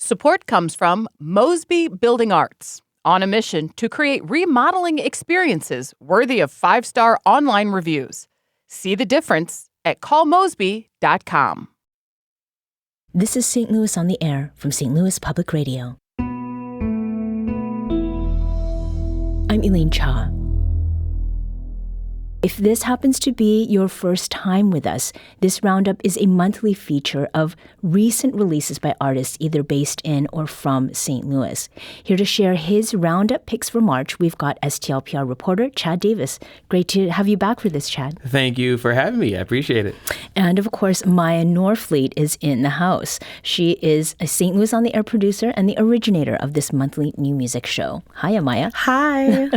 Support comes from Mosby Building Arts, on a mission to create remodeling experiences worthy of 5-star online reviews. See the difference at callmosby.com. This is St. Louis on the Air from St. Louis Public Radio. I'm Elaine Cha. If this happens to be your first time with us, this roundup is a monthly feature of recent releases by artists either based in or from St. Louis. Here to share his roundup picks for March, we've got STLPR reporter Chad Davis. Great to have you back for this, Chad. Thank you for having me. I appreciate it. And of course, Miya Norfleet is in the house. She is a St. Louis on the Air producer and the originator of this monthly new music show. Hiya, Miya. Hi.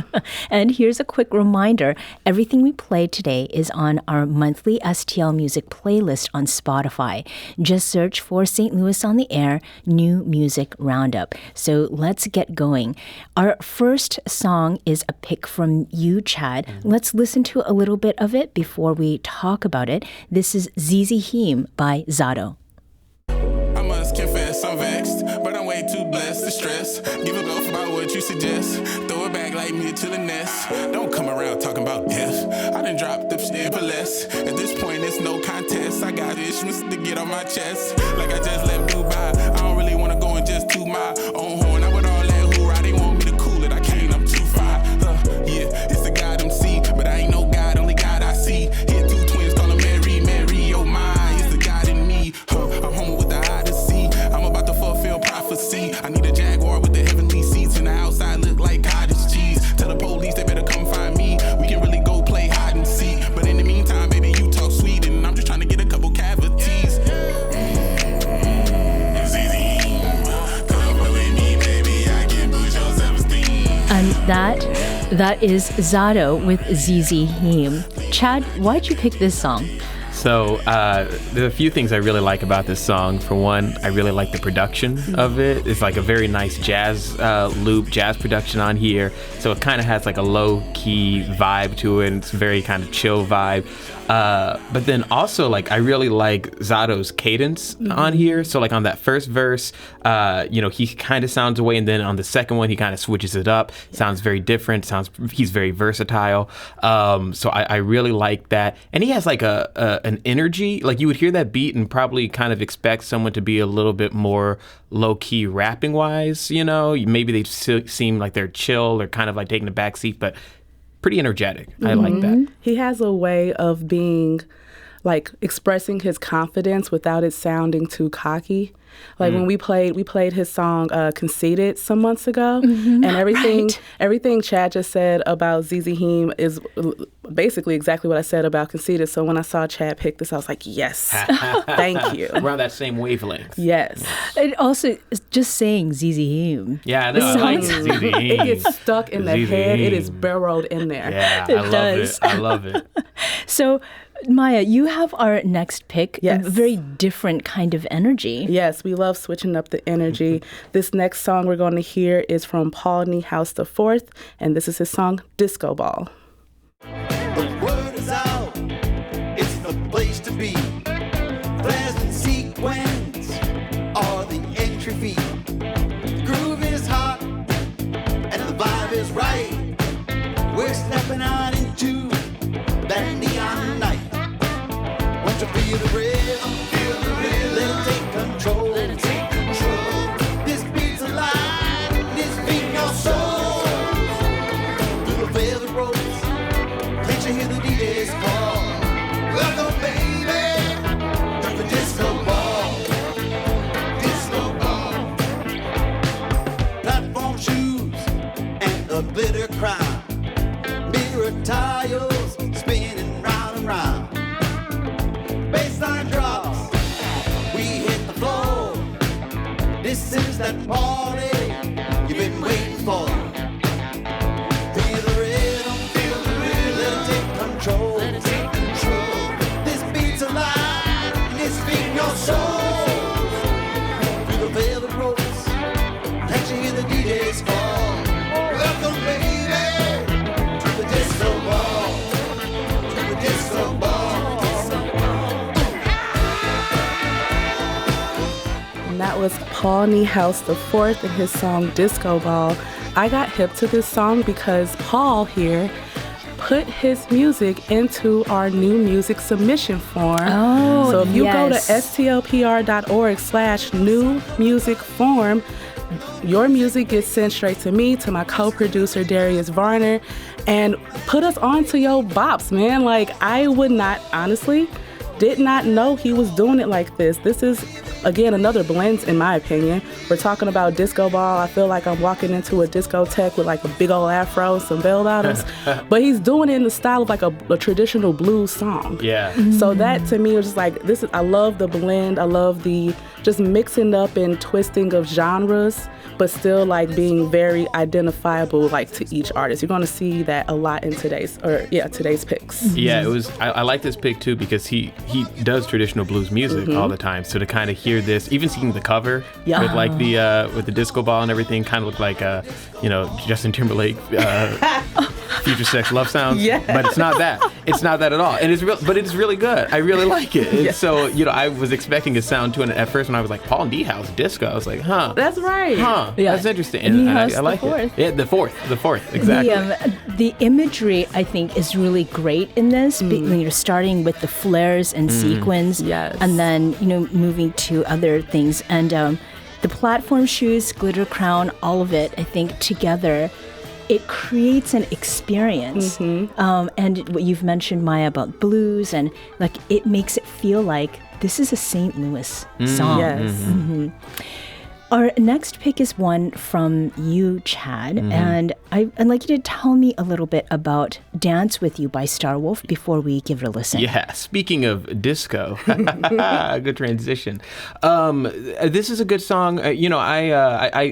And here's a quick reminder. Everything we played today is on our monthly STL Music playlist on Spotify. Just search for St. Louis on the Air New Music Roundup. So let's get going. Our first song is a pick from you, Chad. Let's listen to a little bit of it before we talk about it. This is Zizi Him by Zato. I must confess I'm vexed, but I'm way too blessed to stress. Give a off about what you suggest. Throw it back like me to the nest. Don't come around talking about death. I done dropped the shit for less. At this point, it's no contest. I got issues to get on my chest. Like I just left Dubai. I don't really want to go and just toot my own horn. I would all that hoorah. They want me to cool it. I can't, I'm too far. Yeah, it's the God MC, but I ain't no God, only God I see. Hit two twins, call them Mary, Mary, oh my. It's the God in me. I'm home with the Odyssey. I'm about to fulfill prophecy. I need a Jaguar with the heavenly seats, and the outside look like cottage cheese. Tell the police they better come find me. We can really go play hide and seek. But in the meantime, baby, you talk sweet, and I'm just trying to get a couple cavities. It's easy. Come with me, baby. I can boost your self-esteem. And that is Zato with Zizi Him. Chad, why'd you pick this song? So there are a few things I really like about this song. For one, I really like the production of it. It's like a very nice jazz loop, jazz production on here. So it kind of has like a low-key vibe to it. And it's a very kind of chill vibe. But then also, like, I really like Zato's cadence on here. So like on that first verse, he kind of sounds away, and then on the second one, he kind of switches it up. Sounds very different. He's very versatile. So I really like that. And he has like an energy. Like you would hear that beat and probably kind of expect someone to be a little bit more low-key rapping wise. Maybe they seem like they're chill or kind of like taking a back seat, but pretty energetic. I like that. He has a way of being, like, expressing his confidence without it sounding too cocky. Like when we played his song Conceited some months ago, and everything Chad just said about Zizi Him is basically exactly what I said about Conceited. So when I saw Chad pick this, I was like, yes, thank you. We're on that same wavelength. Yes. And also, just saying Zizi Him. Yeah, I know. I like Zizi Him. It gets stuck in the head. It is burrowed in there. Yeah, I love it. So, Miya, you have our next pick, yes. A very different kind of energy. Yes, we love switching up the energy. This next song we're going to hear is from Paul Niehaus IV, and this is his song, Disco Ball. The word is out, it's the place to be. Flares and sequins are the entry fee. The groove is hot, and the vibe is right. We're stepping out into that neon night. Want to feel the rhythm, let it take control. This beat's alive, this beat your soul. Through the velvet ropes, can't you hear the DJ's call? Welcome, baby, to the disco ball. Disco ball. Platform shoes and a glitter crown. Mirror tiles spinning round and round. Baseline drops, we hit the floor. This is that party you've been waiting for. Feel the rhythm, let it take control. This beat's alive, and it's feeding your soul. Through the velvet ropes, can't you hear the DJ's call? Welcome, baby, to the disco ball. To the disco ball. And that That was Paul Niehaus IV and his song Disco Ball. I got hip to this song because Paul here put his music into our new music submission form. Oh, so if you go to yes. STLPR.org/new music form, your music gets sent straight to me, to my co-producer Darius Varner, and put us onto your bops, man. Like, I would not, honestly, did not know he was doing it like this. This is, again, another blend, in my opinion. We're talking about disco ball. I feel like I'm walking into a discotheque with like a big old afro, some bell bottoms. But he's doing it in the style of like a traditional blues song. Yeah. So that to me was just like, this is, I love the blend. I love the just mixing up and twisting of genres, but still like being very identifiable like to each artist. You're going to see that a lot in today's picks. Yeah, it was. I like this pick too because he does traditional blues music all the time. So to kind of hear this, even seeing the cover with like the disco ball and everything, kind of looked like Justin Timberlake. Future Sex Love Sounds, but it's not that. It's not that at all, and it's real. But it's really good. I really like it. And so I was expecting a sound to it at first when I was like Paul Niehaus disco. I was like, huh, That's right. huh, that's interesting, and I like it. Yeah, the fourth, exactly. The imagery, I think, is really great in this. When you're starting with the flares and sequins, and then moving to other things, and the platform shoes, glitter crown, all of it. I think together, it creates an experience. And what you've mentioned, Maya, about blues, and like it makes it feel like this is a St. Louis song. Yes. Our next pick is one from you, Chad, and I'd like you to tell me a little bit about Dance With You by Starwolf before we give it a listen. Yeah, speaking of disco, good transition. This is a good song. I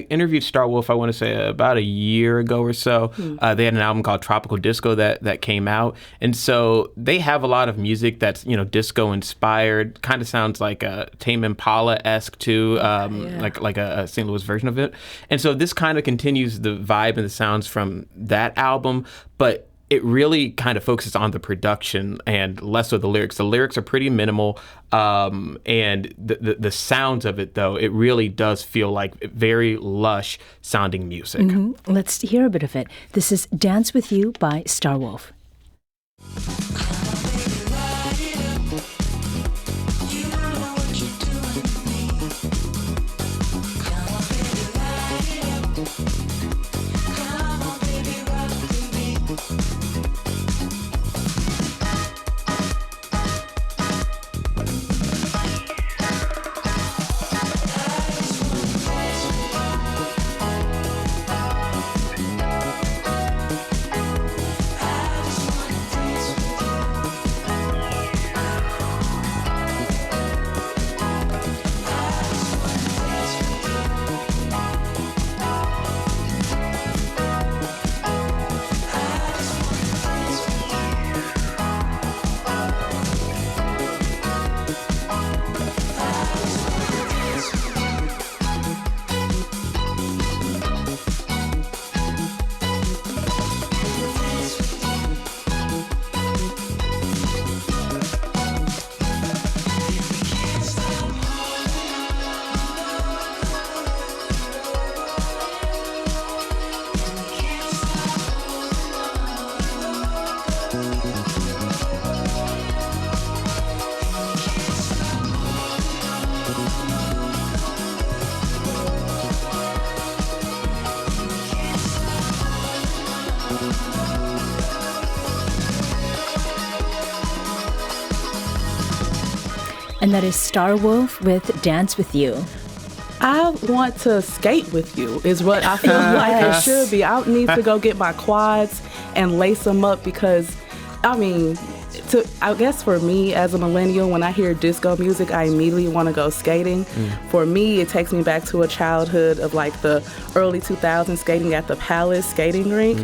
interviewed Starwolf, I want to say about a year ago or so. They had an album called Tropical Disco that came out. And so they have a lot of music that's, disco inspired, kind of sounds like a Tame Impala-esque too, like a St. Louis version of it. And so this kind of continues the vibe and the sounds from that album, but it really kind of focuses on the production and less of the lyrics. The lyrics are pretty minimal, and the sounds of it, though, it really does feel like very lush sounding music. Let's hear a bit of it. This is Dance With You by Starwolf. And that is Starwolf with Dance With You. I want to skate with you is what I feel like it should be. I need to go get my quads and lace them up because, I guess for me as a millennial, when I hear disco music, I immediately want to go skating. For me, it takes me back to a childhood of like the early 2000s skating at the Palace skating rink.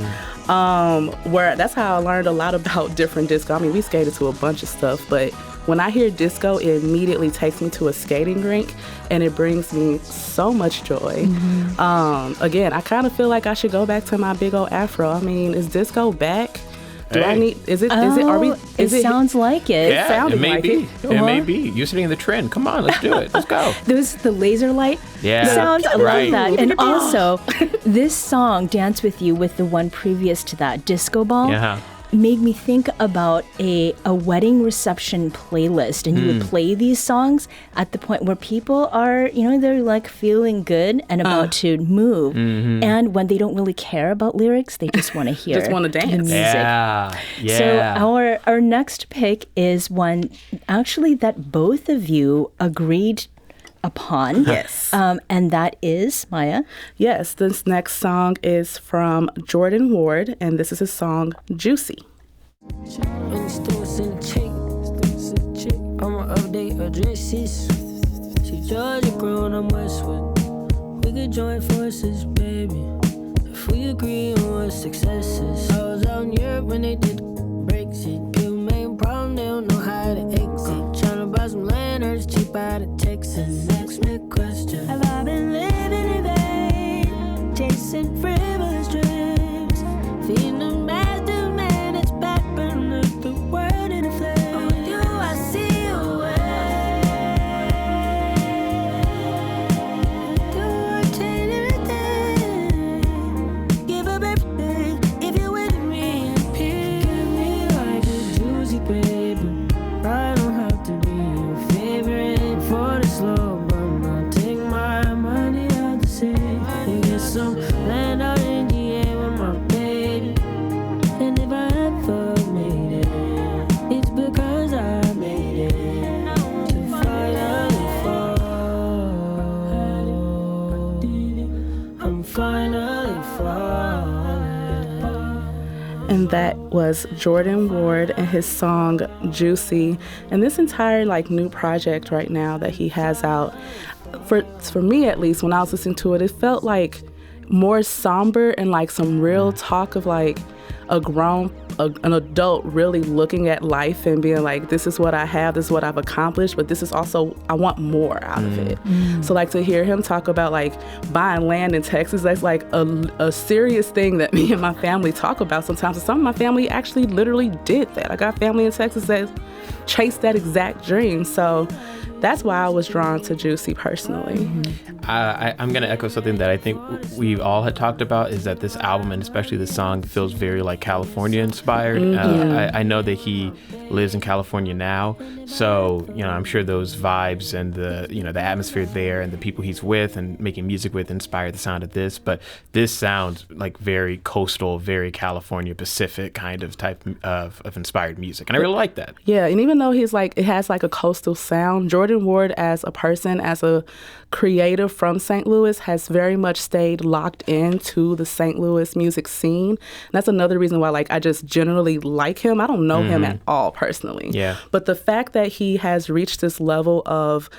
Where that's how I learned a lot about different disco. We skated to a bunch of stuff, but when I hear disco, it immediately takes me to a skating rink, and it brings me so much joy. Again, I kind of feel like I should go back to my big old afro. Is disco back? Do I Hey. need? Is it? Are we? Is it sounds like it. Yeah, sounded it may like be. it. It may be. You're sitting in the trend. Come on, let's do it. Let's go. There's the laser light Yeah, sounds. I right. love that. And also, this song, Dance With You, with the one previous to that, Disco Ball, Yeah. made me think about a wedding reception playlist. And you would play these songs at the point where people are, they're like feeling good and about to move. Mm-hmm. And when they don't really care about lyrics, they just want to hear Just wanna the dance. music. Yeah. Yeah. So our next pick is one actually that both of you agreed upon. Yes. And that is, Maya. Yes, this next song is from Jordan Ward, and this is his song Juicy. I'ma update addresses. She Georgia grown, I'm Westwood. We could join forces, baby. If we agree on what success is. I was out in Europe when they did Brexit. You main problem, they don't know how to exit. Tryna buy some land, or it's cheap out of Texas. Ask me a question. Have I been living in vain? Chasing frivolous dreams. Feeding the master man, it's back burning up the world in a flame. Oh, you, I see a way. Do I change everything? Give up everything if you're with me. Give me like a juicy baby. I don't have to be your favorite for the slow burn. I'll take my money out to sea. You get some land out in the air with my baby. And if I ever made it, it's because I made it to finally fall. I'm finally falling. And that was Jordan Ward and his song Juicy. And this entire new project right now that he has out, for me at least, when I was listening to it, it felt like more somber and some real talk of an adult really looking at life and being like, this is what I have, this is what I've accomplished, but this is also, I want more out of it. So to hear him talk about buying land in Texas, that's a serious thing that me and my family talk about sometimes. And some of my family actually literally did that. I got family in Texas that chased that exact dream. So that's why I was drawn to Juicy personally. I'm going to echo something that I think we all had talked about, is that this album, and especially this song, feels very California inspired. I know that he lives in California now, so I'm sure those vibes and the atmosphere there and the people he's with and making music with inspired the sound of this. But this sounds like very coastal, very California Pacific kind of type of inspired music, and I really like that. Yeah, and even though it has a coastal sound, Jordan Ward as a person, as a creative from St. Louis, has very much stayed locked into the St. Louis music scene. And that's another reason why I just generally like him. I don't know him at all personally. Yeah. But the fact that he has reached this level of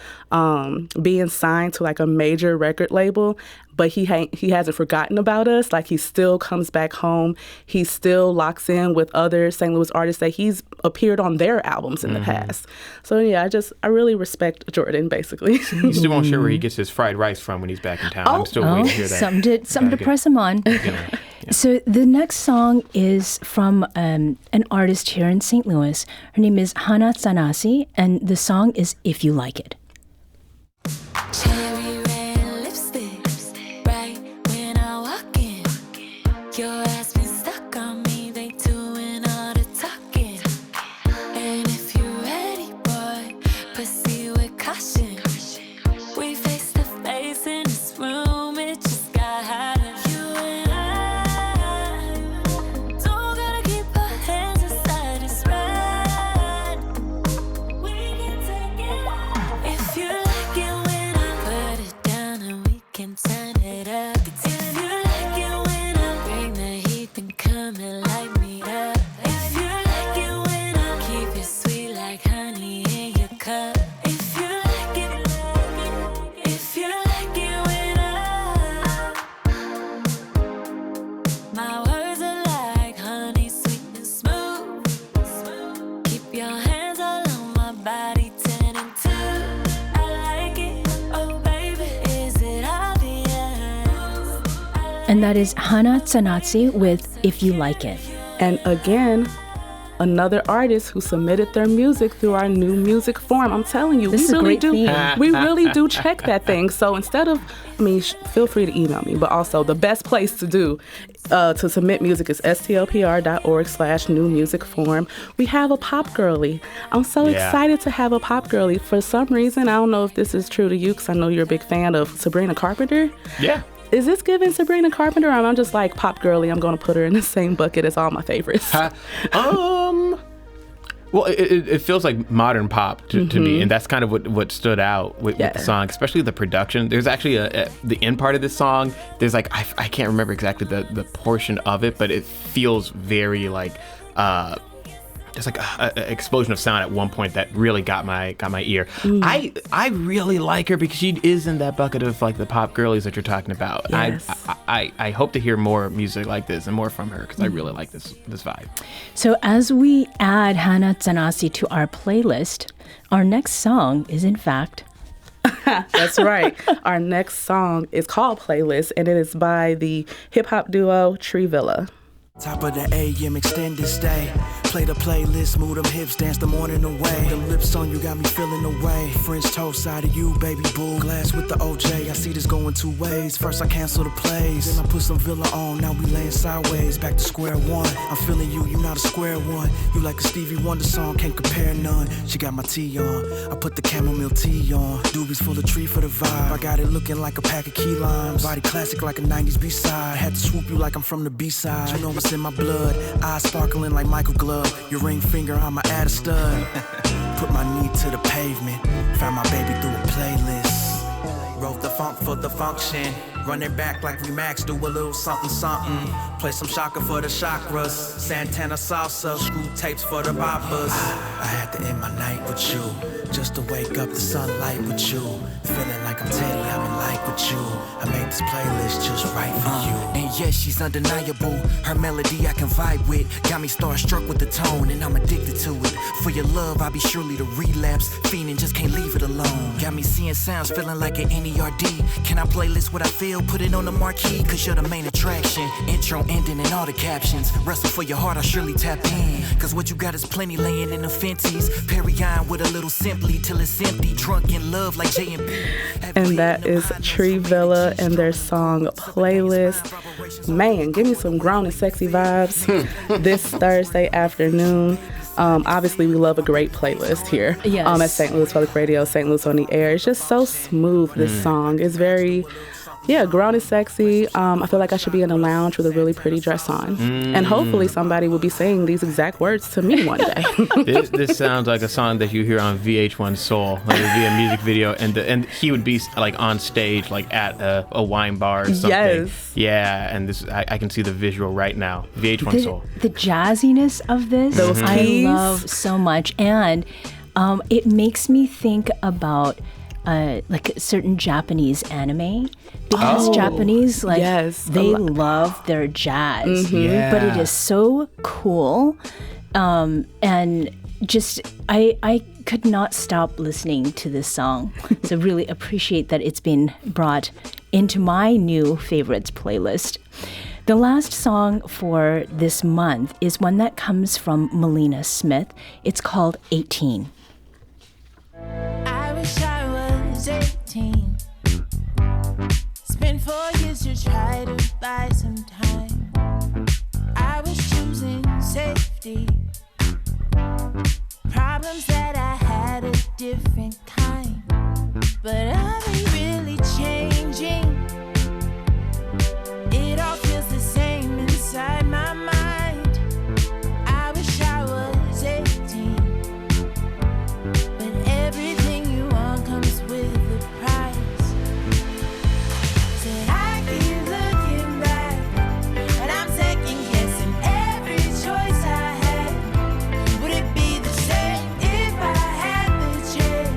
being signed to a major record label, but he hasn't forgotten about us. He still comes back home. He still locks in with other St. Louis artists that he's appeared on their albums in the past. So yeah, I really respect Jordan, basically. You still won't share where he gets his fried rice from when he's back in town. I'm still waiting to hear that. Something to press him on. Yeah. So the next song is from an artist here in St. Louis. Her name is Hana Tsanasi, and the song is If You Like It. Cherry red lipstick, right when I walk in. Your ass been stuck on me, they doing all the talking. And if you're ready, boy, proceed with caution. We face to face in this room, it just got hotter. You and I don't gotta keep our hands inside this ride. We can take it out. If you like it when I put it down, and we can turn it up. If you like it when I bring the heat, then come and light me up. If you like it when I keep it sweet like honey in your cup. If you like it when my words are like honey, sweet and smooth. Keep your hands all on my body, 10 and 2. I like it, oh baby, is it obvious? And that is Hana Tsanasi with If You Like It. And again, another artist who submitted their music through our new music form. I'm telling you, This is a great theme. we really do check that thing. So instead of, feel free to email me, but also the best place to do to submit music is STLPR.org/new music form. We have a pop girly. I'm so excited to have a pop girly. For some reason, I don't know if this is true to you, because I know you're a big fan of Sabrina Carpenter. Yeah. Is this giving Sabrina Carpenter, or I'm just like pop girly? I'm going to put her in the same bucket as all my favorites. Well, it feels like modern pop to me, and that's kind of what stood out with the song, especially the production. There's actually the end part of this song. There's like I can't remember exactly the portion of it, but it feels very like there's like an explosion of sound at one point that really got my ear. I really like her because she is in that bucket of like the pop girlies that you're talking about. Yes. I hope to hear more music like this and more from her, because I really like this vibe. So as we add Hana Tsanasi to our playlist, our next song is in fact... That's right. Our next song is called Playlist, and it is by the hip-hop duo Tree Villa. Top of the AM, extended stay. Play the playlist, move them hips, dance the morning away. Them lips on you got me feeling away. French toast side of you, baby boo. Glass with the OJ, I see this going two ways. First I cancel the plays, then I put some Villa on. Now we laying sideways, back to square one. I'm feeling you, you not a square one. You like a Stevie Wonder song, can't compare none. She got my tea on, I put the chamomile tea on. Doobies full of tree for the vibe. I got it looking like a pack of key limes. Body classic like a 90s B-side. Had to swoop you like I'm from the B-side. You know what's in my blood, eyes sparkling like Michael Glove. Your ring finger, I'ma add a stud. Put my knee to the pavement, found my baby through a playlist. Wrote the funk for the function, run it back like we max, do a little something something. Play some shaka for the chakras, Santana salsa, screw tapes for the boppers. I had to end my night with you, just to wake up the sunlight with you. Feeling like I'm Teddy, I'm in life with you. I made this playlist just right for you. And yes, she's undeniable. Her melody I can vibe with. Got me starstruck with the tone, and I'm addicted to it. For your love, I'll be surely to relapse. Fiending, just can't leave it alone. Got me seeing sounds, feeling like an NERD. Can I playlist what I feel? Put it on the marquee, cause you're the main attraction. Intro, ending, and all the captions. Wrestle for your heart, I surely tap in. Cause what you got is plenty laying in the Fenties. Perry on with a little simply till it's empty. Drunk in love like J&B. And that is Tree Villa and their song Playlist. Man, give me some grown and sexy vibes this Thursday afternoon. Obviously, we love a great playlist here at St. Louis Public Radio, St. Louis on the Air. It's just so smooth, this song. It's very... grown and sexy. I feel like I should be in a lounge with a really pretty dress on. And hopefully somebody will be saying these exact words to me one day. This sounds like a song that you hear on VH1 Soul. Like it would be a music video, and he would be like on stage, like at a wine bar or something. Yes. Yeah, and this I can see the visual right now. VH1 Soul. The jazziness of this, those keys. I love so much. And it makes me think about like a certain Japanese anime, because Japanese they love their jazz, but it is so cool, and just I could not stop listening to this song. So really appreciate that it's been brought into my new favorites playlist. The last song for this month is one that comes from Melina Smith. It's called 18. I wish I was 18. Spent 4 years to try to buy some time. I was choosing safety. Problems that I had a different kind. But are they really changing? It all feels the same inside my mind. I wish I was 18. But everything you want comes with a price. Said I keep looking back, and I'm second guessing every choice I had. Would it be the same if I had the chance?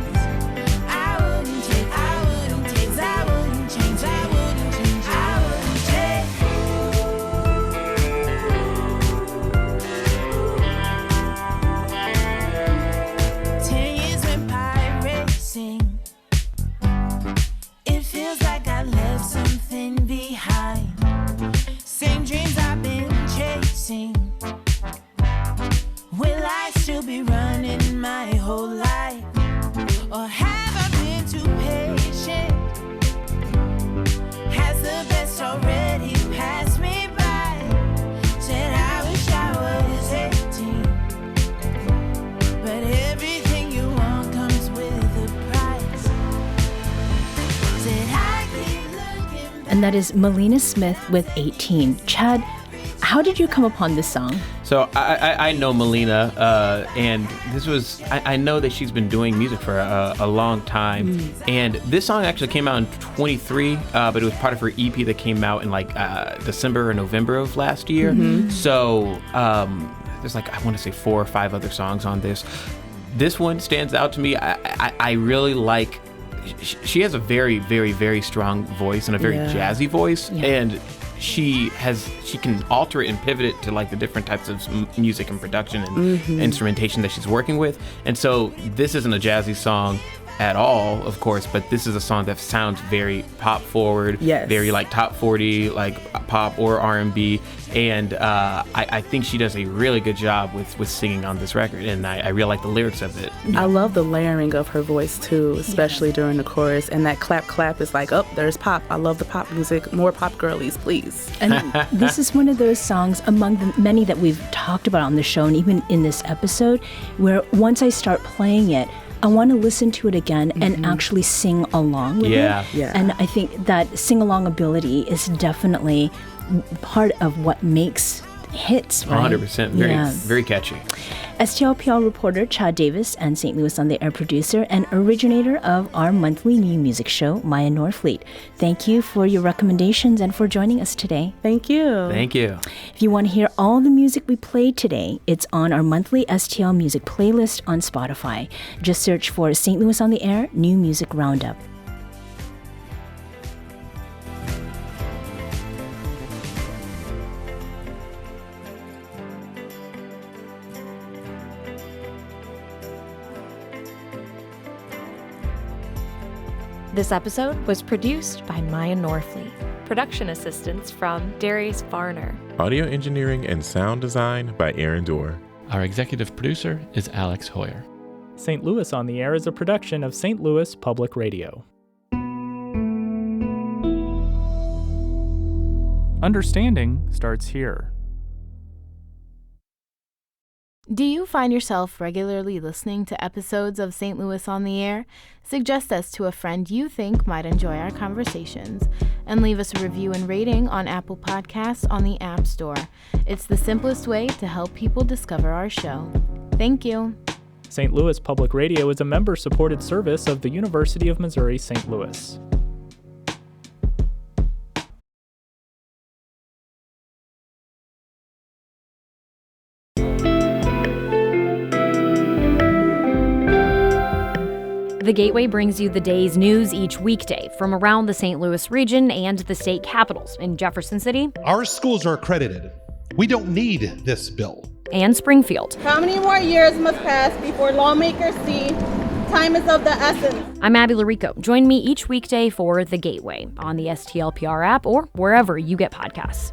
and that is Melina Smith with 18. Chad, how did you come upon this song? So I know Melina, and this was, I know that she's been doing music for a long time. And this song actually came out in 23, but it was part of her EP that came out in like December or November of last year. So there's like, I want to say 4 or 5 other songs on this. This one stands out to me. I really like, she has a very, very, very strong voice and a very jazzy voice. And she can alter it and pivot it to like the different types of music and production and instrumentation that she's working with. And so this isn't a jazzy song at all, of course, but this is a song that sounds very pop forward, very like top 40, like pop or R&B. And I think she does a really good job with singing on this record, and I really like the lyrics of it. I love the layering of her voice too, especially during the chorus. And that clap clap is like, oh, there's pop. I love the pop music. More pop girlies, please. And this is one of those songs among the many that we've talked about on the show, and even in this episode, where once I start playing it, I want to listen to it again and actually sing along with it. And I think that sing-along ability is definitely part of what makes hits, right? 100%. Very catchy. STLPR reporter Chad Davis and St. Louis on the Air producer and originator of our monthly new music show, Miya Norfleet. Thank you for your recommendations and for joining us today. Thank you. Thank you. If you want to hear all the music we played today, it's on our monthly STL music playlist on Spotify. Just search for St. Louis on the Air New Music Roundup. This episode was produced by Miya Norfleet. Production assistance from Darius Varner. Audio engineering and sound design by Aaron Dorr. Our executive producer is Alex Hoyer. St. Louis on the Air is a production of St. Louis Public Radio. Understanding starts here. Do you find yourself regularly listening to episodes of St. Louis on the Air? Suggest us to a friend you think might enjoy our conversations, and leave us a review and rating on Apple Podcasts on the App Store. It's the simplest way to help people discover our show. Thank you. St. Louis Public Radio is a member-supported service of the University of Missouri St. Louis. The Gateway brings you the day's news each weekday from around the St. Louis region and the state capitals in Jefferson City. Our schools are accredited. We don't need this bill. And Springfield. How many more years must pass before lawmakers see time is of the essence? I'm Abby Larico. Join me each weekday for The Gateway on the STLPR app or wherever you get podcasts.